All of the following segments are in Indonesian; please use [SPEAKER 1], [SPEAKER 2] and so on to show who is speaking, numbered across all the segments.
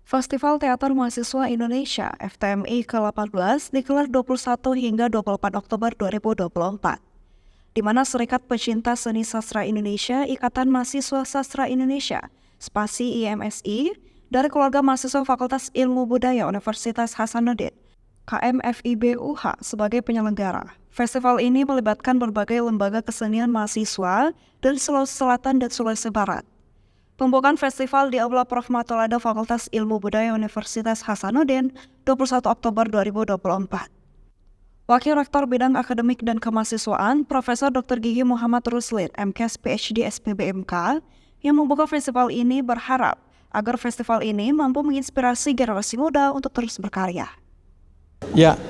[SPEAKER 1] Festival Teater Mahasiswa Indonesia (FTMI) ke-18 digelar 21 hingga 24 Oktober 2024, di mana Serikat Pecinta Seni Sastra Indonesia Ikatan Mahasiswa Sastra Indonesia (Spasi IMSI) dari keluarga mahasiswa Fakultas Ilmu Budaya Universitas Hasanuddin KMFIB-UH sebagai penyelenggara. Festival ini melibatkan berbagai lembaga kesenian mahasiswa dari Sulawesi Selatan dan Sulawesi Barat. Pembukaan festival di Aula Prof. Matolada Fakultas Ilmu Budaya Universitas Hasanuddin 21 Oktober 2024. Wakil Rektor Bidang Akademik dan Kemahasiswaan, Profesor Dr. Gigi Muhammad Ruslin, MKes PhD SPBMK, yang membuka festival ini berharap agar festival ini mampu menginspirasi generasi muda untuk terus berkarya.
[SPEAKER 2] Ya,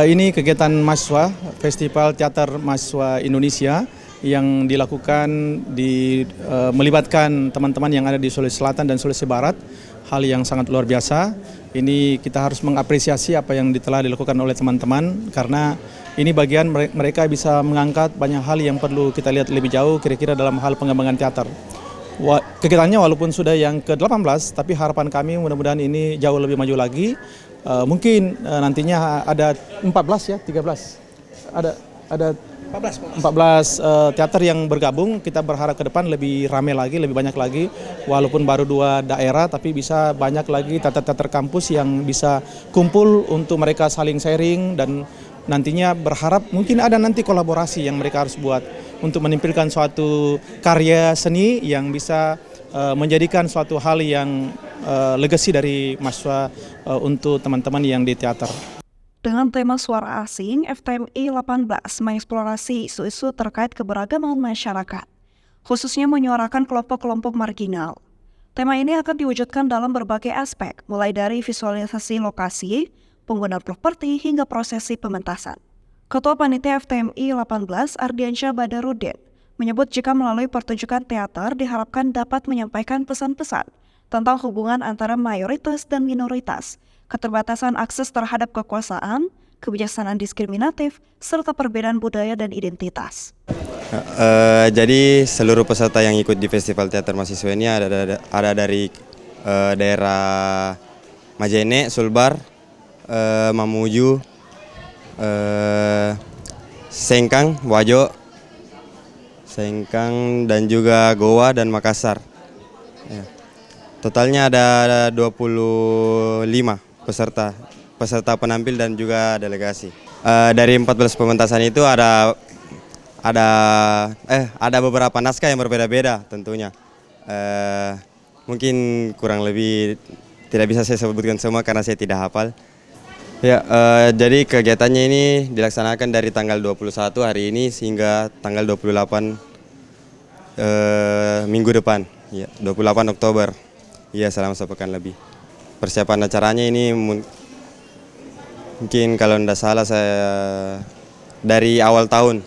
[SPEAKER 2] ini kegiatan mahasiswa, Festival Teater Mahasiswa Indonesia yang dilakukan melibatkan teman-teman yang ada di Sulawesi Selatan dan Sulawesi Barat, hal yang sangat luar biasa. Ini kita harus mengapresiasi apa yang telah dilakukan oleh teman-teman, karena ini bagian mereka bisa mengangkat banyak hal yang perlu kita lihat lebih jauh kira-kira dalam hal pengembangan teater. Kegiatannya walaupun sudah yang ke-18, tapi harapan kami mudah-mudahan ini jauh lebih maju lagi. Mungkin nantinya ada 14 ya, 13. Ada 14 teater yang bergabung. Kita berharap ke depan lebih ramai lagi, lebih banyak lagi. Walaupun baru 2 daerah, tapi bisa banyak lagi teater-teater kampus yang bisa kumpul untuk mereka saling sharing, dan nantinya berharap mungkin ada nanti kolaborasi yang mereka harus buat untuk menampilkan suatu karya seni yang bisa menjadikan suatu hal yang legasi dari mahasiswa untuk teman-teman yang di teater.
[SPEAKER 1] Dengan tema Suara Asing, FTMI 18 mengeksplorasi isu-isu terkait keberagaman masyarakat, khususnya menyuarakan kelompok-kelompok marginal. Tema ini akan diwujudkan dalam berbagai aspek, mulai dari visualisasi lokasi, penggunaan properti, hingga prosesi pementasan. Ketua Panitia FTMI 18, Ardiansyah Badarudin, menyebut jika melalui pertunjukan teater diharapkan dapat menyampaikan pesan-pesan tentang hubungan antara mayoritas dan minoritas, keterbatasan akses terhadap kekuasaan, kebijaksanaan diskriminatif, serta perbedaan budaya dan identitas.
[SPEAKER 3] Jadi seluruh peserta yang ikut di Festival Teater Mahasiswa ini ada dari daerah Majene, Sulbar, Mamuju, Sengkang, Wajo, Sengkang, dan juga Goa dan Makassar. Ya. Totalnya ada 25 peserta penampil dan juga delegasi. Dari 14 pementasan itu ada beberapa naskah yang berbeda-beda tentunya. Mungkin kurang lebih tidak bisa saya sebutkan semua karena saya tidak hafal. Ya, jadi kegiatannya ini dilaksanakan dari tanggal 21 hari ini hingga tanggal 28 minggu depan, ya, 28 Oktober. Ya, selama sepekan lebih. Persiapan acaranya ini mungkin kalau tidak salah saya dari awal tahun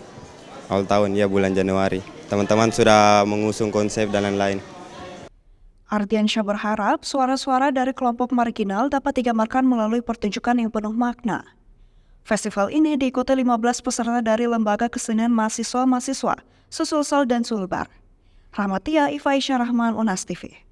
[SPEAKER 3] ya, bulan Januari. Teman-teman sudah mengusung konsep dan lain-lain.
[SPEAKER 1] Ardiansyah berharap suara-suara dari kelompok marginal dapat digambarkan melalui pertunjukan yang penuh makna. Festival ini diikuti 15 peserta dari lembaga kesenian mahasiswa-mahasiswa Susulsel dan Sulbar. Rahmatia Ifaisyah Rahman, Unas TV.